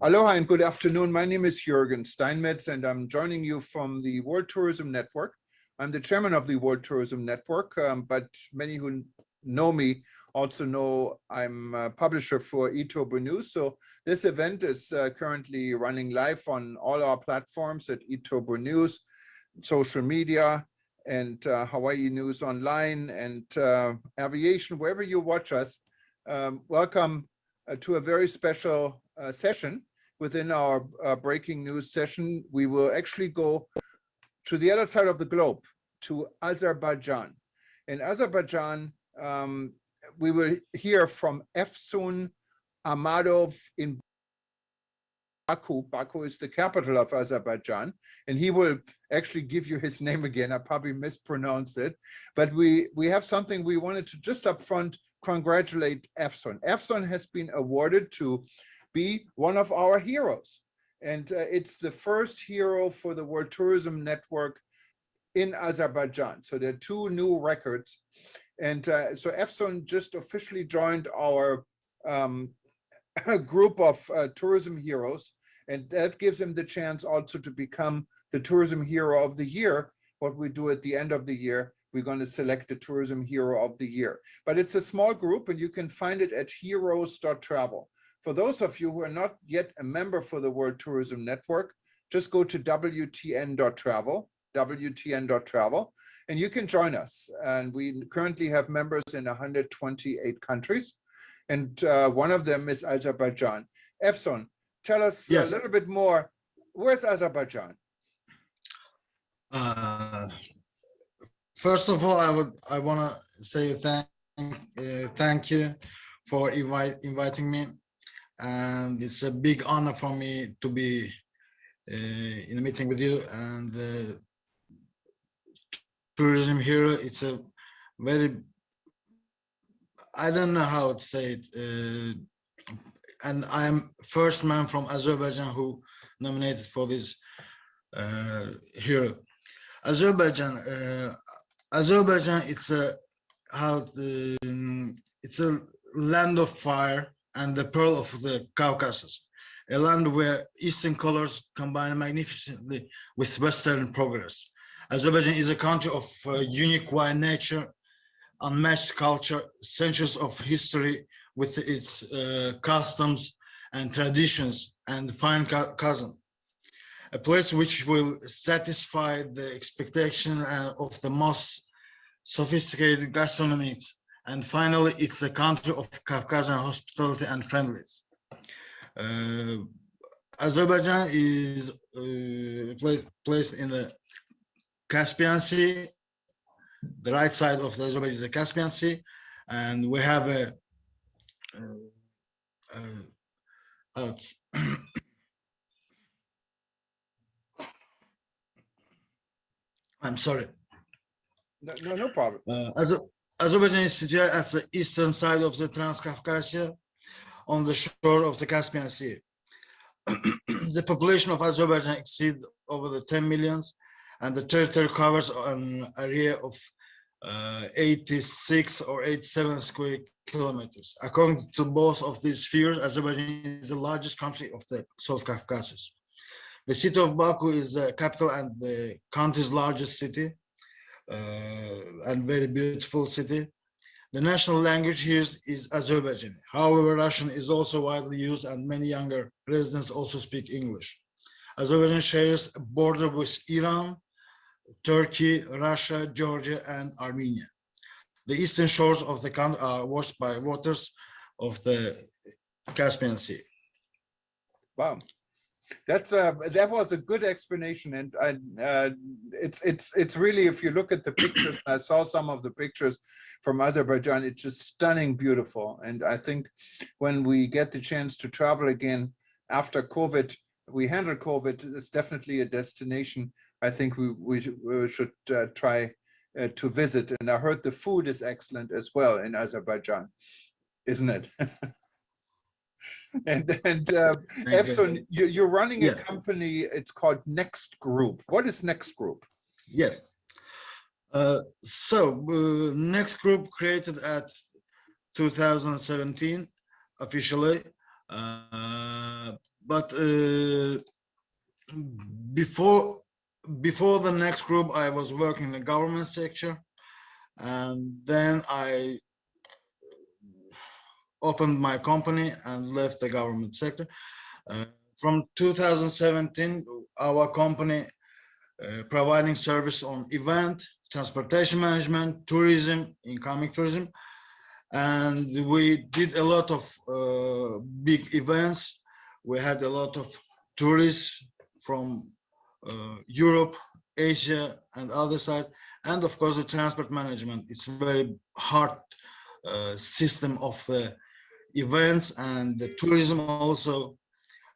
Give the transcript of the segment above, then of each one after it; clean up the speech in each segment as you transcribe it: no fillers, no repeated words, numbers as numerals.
Aloha and good afternoon. My name is Jürgen Steinmetz, and I'm joining you from the World Tourism Network. I'm the chairman of the World Tourism Network, but many who know me also know I'm a publisher for eTober News. So this event is currently running live on all our platforms at eTober News, social media, and Hawaii News Online, and aviation, wherever you watch us. Welcome to a very special session. Within our breaking news session, we will actually go to the other side of the globe, to Azerbaijan. In Azerbaijan, we will hear from Efsun Amadov in Baku. Baku is the capital of Azerbaijan, and he will actually give you his name again. I probably mispronounced it, but we have something we wanted to just up front congratulate Efsun. Efsun has been awarded to be one of our heroes, and it's the first hero for the World Tourism Network in Azerbaijan. So there are two new records, and so Efsun just officially joined our group of tourism heroes, and that gives him the chance also to become the tourism hero of the year. What we do at the end of the year, we're going to select the tourism hero of the year. But it's a small group, and you can find it at heroes.travel. For those of you who are not yet a member for the World Tourism Network, just go to WTN.travel, and you can join us. And we currently have members in 128 countries, and one of them is Azerbaijan. Efsun, tell us a little bit more. Where's Azerbaijan? First of all, I want to say thank you for inviting me, and it's a big honor for me to be in a meeting with you. And tourism hero, it's a very, I don't know how to say it, and I am first man from Azerbaijan who nominated for this hero. Azerbaijan, it's a it's a land of fire and the pearl of the Caucasus, a land where Eastern colors combine magnificently with Western progress. Azerbaijan is a country of unique wild nature, unmatched culture, centuries of history with its customs and traditions, and fine cousin. A place which will satisfy the expectation of the most sophisticated gastronomy. And finally, it's a country of Caucasian hospitality and friendliness. Azerbaijan is placed in the Caspian Sea. The right side of Azerbaijan is the Caspian Sea, and we have a I'm sorry. No problem. Azerbaijan is situated at the eastern side of the Transcaucasia, on the shore of the Caspian Sea. The population of Azerbaijan exceeds over the 10 millions, and the territory covers an area of 86 or 87 square kilometers. According to both of these figures, Azerbaijan is the largest country of the South Caucasus. The city of Baku is the capital and the country's largest city, and very beautiful city. The national language here is Azerbaijani. However, Russian is also widely used, and many younger residents also speak English. Azerbaijan shares a border with Iran, Turkey, Russia, Georgia, and Armenia. The eastern shores of the country are washed by waters of the Caspian Sea. Wow. That was a good explanation, and it's really, if you look at the pictures, I saw some of the pictures from Azerbaijan, it's just stunning, beautiful. And I think when we get the chance to travel again after COVID, we handle COVID, it's definitely a destination I think we should try to visit. And I heard the food is excellent as well in Azerbaijan, isn't it? And Efsun, you're running a company, it's called Next Group. What is Next Group? Yes. Next Group created at 2017 officially. but before before the next group, I was working in the government sector, and then I opened my company and left the government sector. From 2017, our company providing service on event, transportation management, tourism, incoming tourism, and we did a lot of big events. We had a lot of tourists from Europe, Asia, and other side, and of course the transport management. It's a very hard system of the events and the tourism also.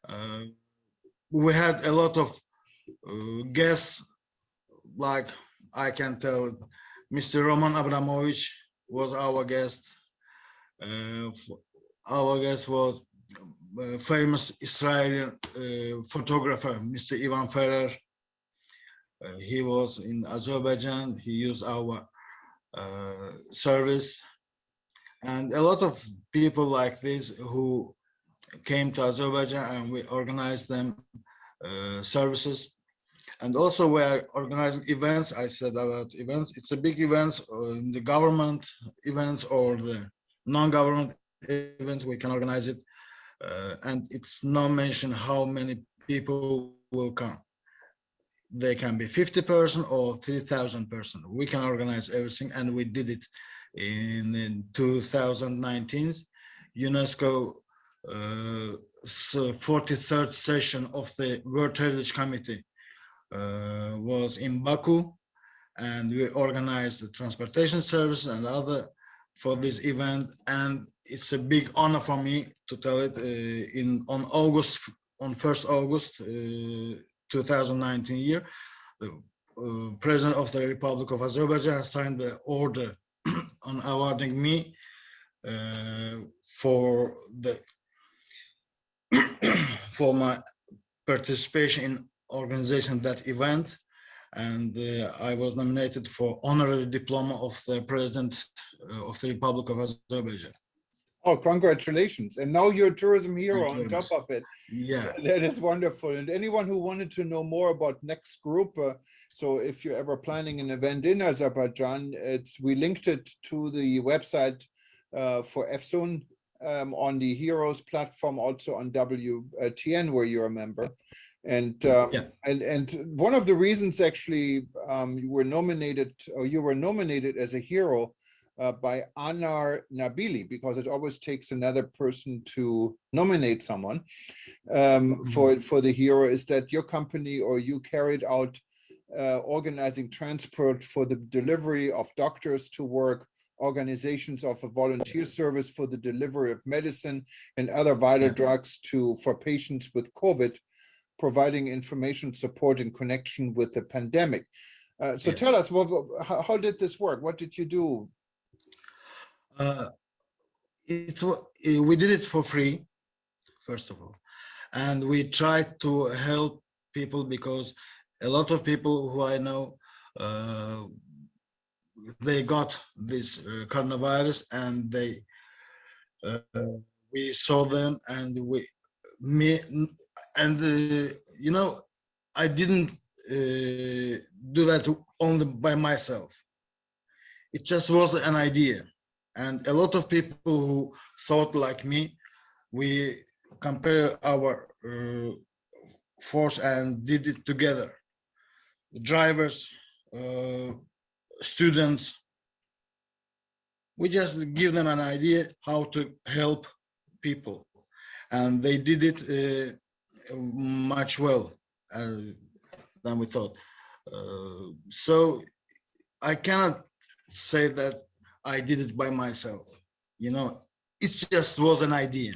Uh, we had a lot of guests, like I can tell, Mr. Roman Abramovich was our guest. Our guest was famous Israeli photographer, Mr. Ivan Ferrer. He was in Azerbaijan. He used our service. And a lot of people like this who came to Azerbaijan, and we organized them services. And also we are organizing events. I said about events. It's a big events, in the government events or the non-government events, we can organize it. And it's not mentioned how many people will come. They can be 50 person or 3,000 person. We can organize everything, and we did it in 2019. UNESCO 43rd session of the World Heritage Committee was in Baku, and we organized the transportation service and other for this event. And it's a big honor for me to tell it on 1st August 2019 year, the President of the Republic of Azerbaijan signed the order on awarding me for the for my participation in organization that event, and I was nominated for honorary diploma of the President of the Republic of Azerbaijan. Oh, congratulations. And now you're a tourism hero on top of it. Yeah. That is wonderful. And anyone who wanted to know more about Next Group, so if you're ever planning an event in Azerbaijan, we linked it to the website for EFSUN on the Heroes platform, also on WTN, where you're a member. And and one of the reasons actually you were nominated as a hero by Anar Nabili, because it always takes another person to nominate someone for the hero, is that your company or you carried out organizing transport for the delivery of doctors to work, organizations of a volunteer service for the delivery of medicine and other vital drugs for patients with COVID, providing information support in connection with the pandemic. So tell us, how did this work? What did you do? We did it for free, first of all, and we tried to help people, because a lot of people who I know, they got this coronavirus, and we saw them, and you know, I didn't do that only by myself. It just was an idea. And a lot of people who thought like me, we compare our force and did it together. The drivers, students, we just give them an idea how to help people. And they did it much well than we thought. So I cannot say that I did it by myself. You know, it just was an idea,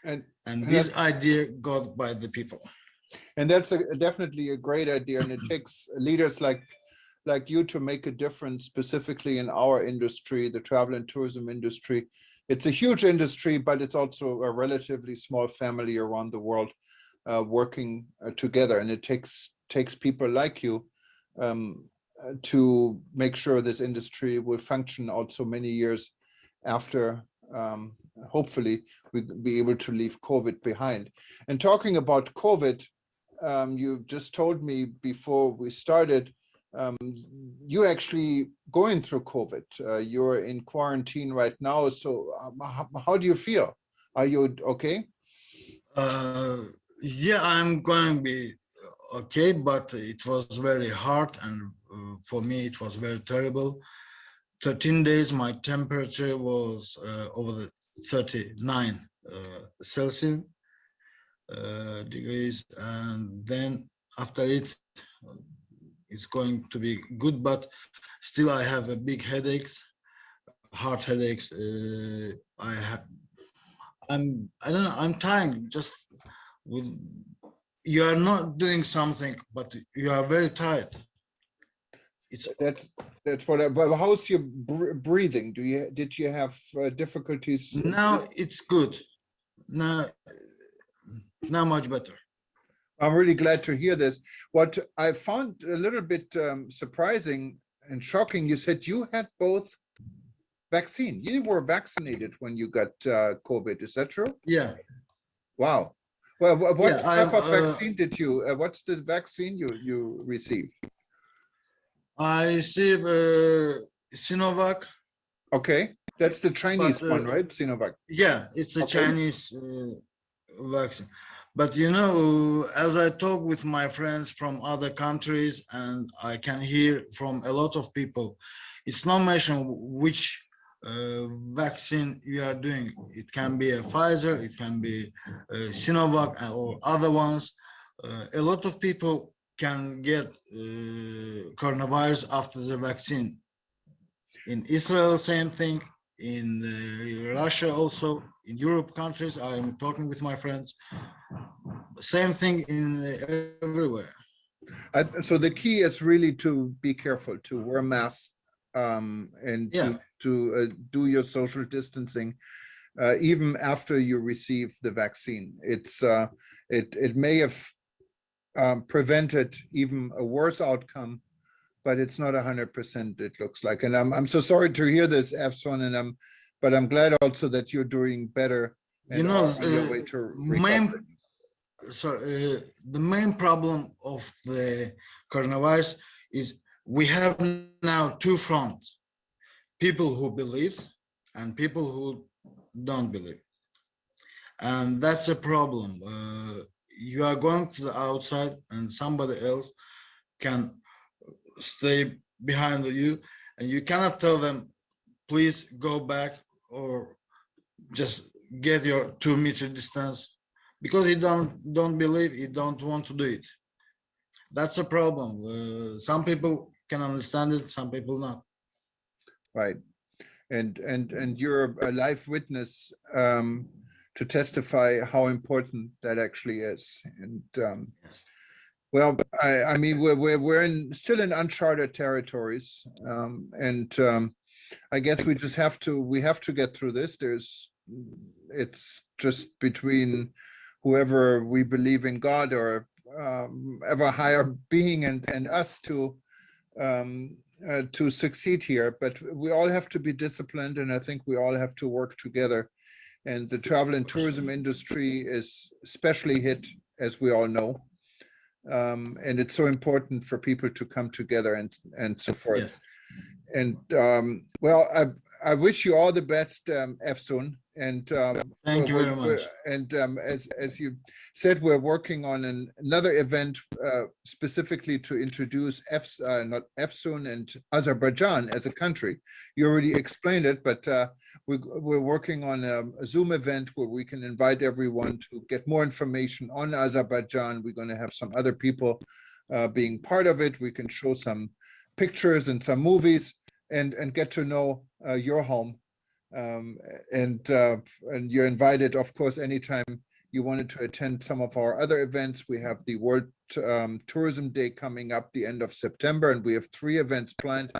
and this idea got by the people. And that's definitely a great idea, and it takes leaders like you to make a difference, specifically in our industry, the travel and tourism industry. It's a huge industry, but it's also a relatively small family around the world working together, and it takes people like you to make sure this industry will function also many years after hopefully we'll be able to leave COVID behind. And talking about COVID, you just told me before we started, you're actually going through COVID. You're in quarantine right now. So how do you feel? Are you okay? Yeah, I'm going to be okay, but it was very hard, and for me it was very terrible. 13 days, my temperature was over the 39 Celsius degrees, and then after it, it's going to be good, but still I have a big headaches, heart headaches. I don't know, I'm tired just with, you are not doing something, but you are very tired. It's That's what. But how's your breathing? Did you have difficulties? now it's good. Now, now much better. I'm really glad to hear this. What I found a little bit surprising and shocking, you said you had both vaccine. You were vaccinated when you got COVID. Is that true? Yeah. Wow. Well, what Yeah, type of vaccine did you? What's the vaccine you received? I received Sinovac. Okay, that's the Chinese But, one, right? Sinovac. Yeah, it's a Okay. Chinese vaccine. But you know, as I talk with my friends from other countries, and I can hear from a lot of people, it's not mentioned which vaccine you are doing. It can be a Pfizer, it can be Sinovac or other ones. A lot of people can get coronavirus after the vaccine. In Israel, same thing. In Russia also, in Europe countries, I'm talking with my friends. Same thing in everywhere. So the key is really to be careful, to wear masks, and Yeah. to do your social distancing, even after you receive the vaccine. It may have prevented even a worse outcome, but it's not 100%. It looks like, and I'm so sorry to hear this, Efson, and but I'm glad also that you're doing better and You know, are on your way to recovery. The main problem of the coronavirus is we have now two fronts: people who believe and people who don't believe, and that's a problem. You are going to the outside, and somebody else can stay behind you, and you cannot tell them, please go back, or just get your 2 meter distance, because you don't believe, you don't want to do it. That's a problem. Some people can understand it, some people not. Right. And you're a live witness to testify how important that actually is. And Yes. well, I mean, we're still in uncharted territories, and I guess we have to get through this. It's just between whoever we believe in, God or ever higher being, and us to succeed here. But we all have to be disciplined, and I think we all have to work together. And the travel and tourism industry is especially hit, as we all know. And it's so important for people to come together and so forth. Yes. And well, I wish you all the best, Efsun. And Thank you very much. And as you said, we're working on another event specifically to introduce not Efsun and Azerbaijan as a country. You already explained it, but we're working on a Zoom event where we can invite everyone to get more information on Azerbaijan. We're going to have some other people being part of it. We can show some pictures and some movies and get to know your home. And you're invited, of course, anytime you wanted to attend some of our other events. We have the World Tourism Day coming up the end of September, and we have 3 events planned.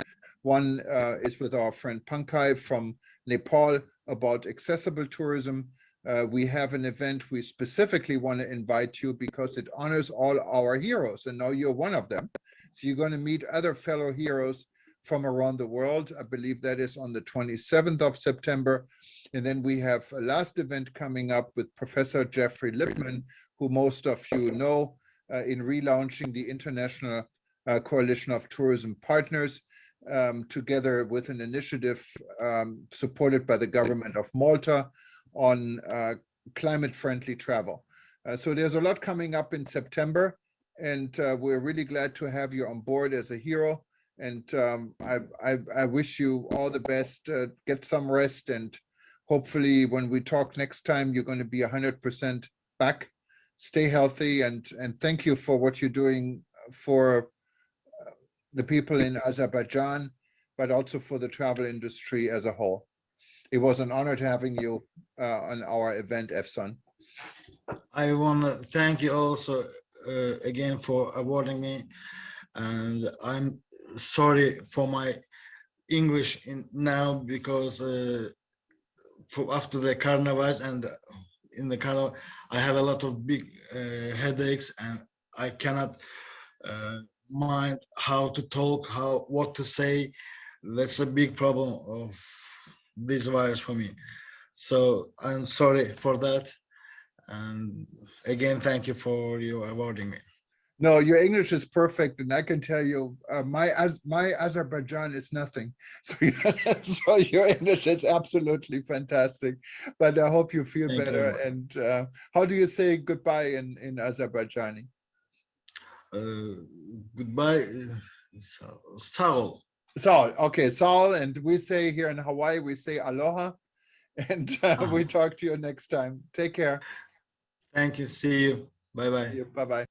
One is with our friend Pankaj from Nepal about accessible tourism. We have an event we specifically want to invite you because it honors all our heroes, and now you're one of them. So you're going to meet other fellow heroes from around the world. I believe that is on the 27th of September. And then we have a last event coming up with Professor Jeffrey Lipman, who most of you know, in relaunching the International Coalition of Tourism Partners, together with an initiative supported by the government of Malta on climate-friendly travel. So there's a lot coming up in September, and we're really glad to have you on board as a hero. And I wish you all the best. Get some rest, and hopefully when we talk next time, you're going to be 100% back. Stay healthy, and thank you for what you're doing for the people in Azerbaijan, but also for the travel industry as a whole. It was an honor to having you on our event, Efsan. I want to thank you also again for awarding me, and I'm sorry for my English now because after the carnivals and in the carnival I have a lot of big headaches, and I cannot mind how to talk, what to say. That's a big problem of this virus for me. So I'm sorry for that. And again, thank you for your awarding me. No, your English is perfect, and I can tell you, my Azerbaijan is nothing. So, so your English is absolutely fantastic. But I hope you feel Thank you better. very And how do you say goodbye in Azerbaijani? Goodbye, Saul. Saul. Okay, Saul. And we say here in Hawaii, we say aloha. And we talk to you next time. Take care. Thank you. See you. Bye bye. Bye bye.